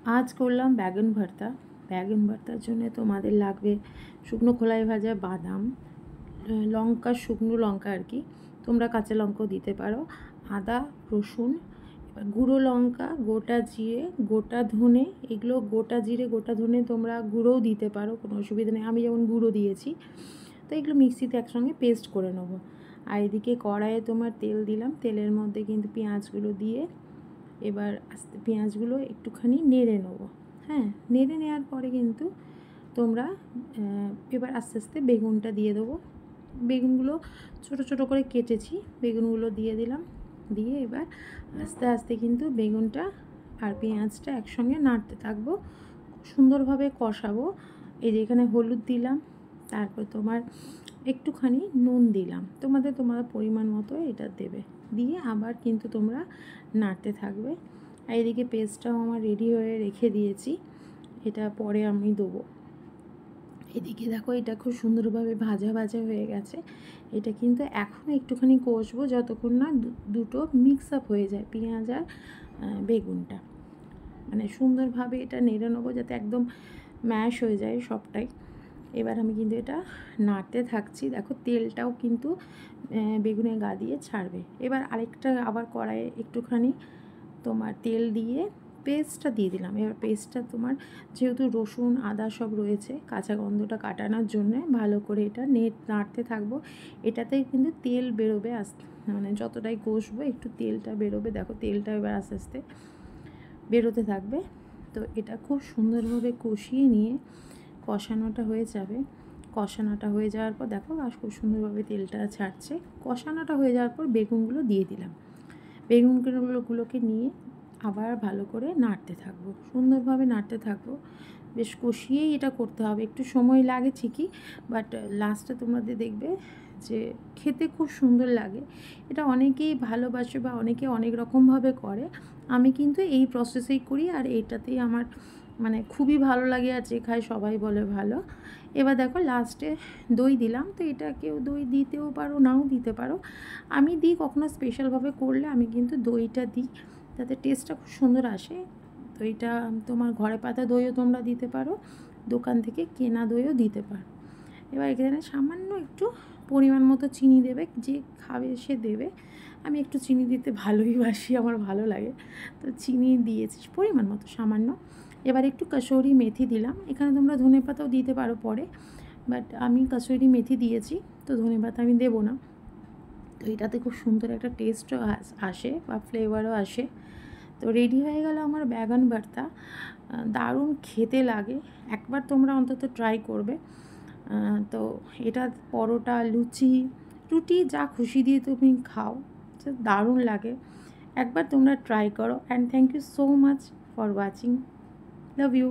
আজ করলাম ব্যাগন ভর্তা। ব্যাগন ভর্তার জন্য তোমাদের লাগবে শুকনো খোলায় ভাজা বাদাম, লঙ্কা, শুকনো লঙ্কা আর কি, তোমরা কাঁচা লঙ্কাও দিতে পারো, আদা, রসুন, এবার গুঁড়ো লঙ্কা, গোটা জিরে, গোটা ধনে, এগুলো গোটা জিরে গোটা ধনে তোমরা গুঁড়োও দিতে পারো, কোনো অসুবিধা নেই। আমি যেমন গুঁড়ো দিয়েছি, তো এগুলো মিক্সিতে একসঙ্গে পেস্ট করে নেবো। আর এদিকে কড়াইয়ে তোমার তেল দিলাম, তেলের মধ্যে কিন্তু পেঁয়াজগুলো দিয়ে এবার আস্তে পেঁয়াজগুলো একটুখানি নেড়ে নেবো। হ্যাঁ, নেড়ে নেওয়ার পরে কিন্তু তোমরা এবার আস্তে আস্তে বেগুনটা দিয়ে দেবো। বেগুনগুলো ছোটো ছোটো করে কেটেছি, বেগুনগুলো দিয়ে দিলাম। দিয়ে এবার আস্তে আস্তে কিন্তু বেগুনটা আর পেঁয়াজটা একসঙ্গে নাড়তে থাকবো, সুন্দরভাবে কষাবো। এই যে এখানে হলুদ দিলাম, তারপর তোমার একটুখানি নুন দিলাম, তোমাদের পরিমাণ মতো এটা দেবে। দিয়ে আবার কিন্তু তোমরা নাড়তে থাকবে। আর এদিকে পেস্টটাও আমার রেডি হয়ে রেখে দিয়েছি, এটা পরে আমি দেবো। এদিকে দেখো এটা খুব সুন্দরভাবে ভাজা ভাজা হয়ে গেছে। এটা কিন্তু এখনও একটুখানি কষবো, যতক্ষণ না দুটো মিক্স আপ হয়ে যায়, পেঁয়াজ আর বেগুনটা। মানে সুন্দরভাবে এটা নেড়ে নেবো যাতে একদম ম্যাশ হয়ে যায় সবটাই। এবার আমি কিন্তু এটা নাড়তে থাকছি। দেখো তেলটাও কিন্তু বেগুনের গা দিয়ে ছাড়বে। এবার আরেকটা আবার কড়াইয়ে একটুখানি তোমার তেল দিয়ে পেস্টটা দিয়ে দিলাম। এবার পেস্টটা তোমার যেহেতু রসুন আদা সব রয়েছে, কাঁচা গন্ধটা কাটানোর জন্যে ভালো করে এটা নাড়তে থাকবো। এটাতেই কিন্তু তেল বেরোবে আস্তে, মানে যতটাই কষবো একটু তেলটা বেরোবে। দেখো তেলটা এবার আস্তে আস্তে বেরোতে থাকবে। তো এটা খুব সুন্দরভাবে কষিয়ে নিয়ে কষানোটা হয়ে যাবে। কষানোটা হয়ে যাওয়ার পর দেখো আর খুব সুন্দরভাবে তেলটা ছাড়ছে। কষানোটা হয়ে যাওয়ার পর বেগুনগুলো দিয়ে দিলাম। বেগুনগুলোকে নিয়ে আবার ভালো করে নাড়তে থাকবো, সুন্দরভাবে নাড়তে থাকবো। বেশ কষিয়েই এটা করতে হবে, একটু সময় লাগে ঠিকই, বাট লাস্টে তোমাদের দেখবে যে খেতে খুব সুন্দর লাগে। এটা অনেকেই ভালোবাসে বা অনেকে অনেক রকমভাবে করে, আমি কিন্তু এই প্রসেসেই করি আর এইটাতেই আমার মানে খুবই ভালো লাগে, আর যে খায় সবাই বলে ভালো। এবার দেখো লাস্টে দই দিলাম, তো এটা কেউ দই দিতেও পারো নাও দিতে পারো, আমি দিই। কখনো স্পেশালভাবে করলে আমি কিন্তু দইটা দিই, তাতে টেস্টটা খুব সুন্দর আসে। দইটা তোমার ঘরে পাতা দইও তোমরা দিতে পারো, দোকান থেকে কেনা দইও দিতে পারো। এবার এখানে সামান্য একটু পরিমাণ মতো চিনি দেবে, যে খাবে সে দেবে। আমি একটু চিনি দিতে ভালোই বাসি, আমার ভালো লাগে, তো চিনি দিয়েছি পরিমাণ মতো সামান্য। এবার একটু কসুরি মেথি দিলাম, এখানে তোমরা ধনেপাতাও দিতে পারো পরে, বাট আমি কসুরি মেথি দিয়েছি, তো ধনেপাতা আমি দেবো না। তো এটাতে খুব সুন্দর একটা টেস্টও আসে বা ফ্লেভারও আসে। তো রেডি হয়ে গেল আমার ব্যাগন ভর্তা। দারুণ খেতে লাগে, একবার তোমরা অন্তত ট্রাই করবে। তো এটা পরোটা, লুচি, রুটি যা খুশি দিয়ে তুমি খাও, দারুণ লাগে। একবার তোমরা ট্রাই করো। And thank you so much for watching. Love you.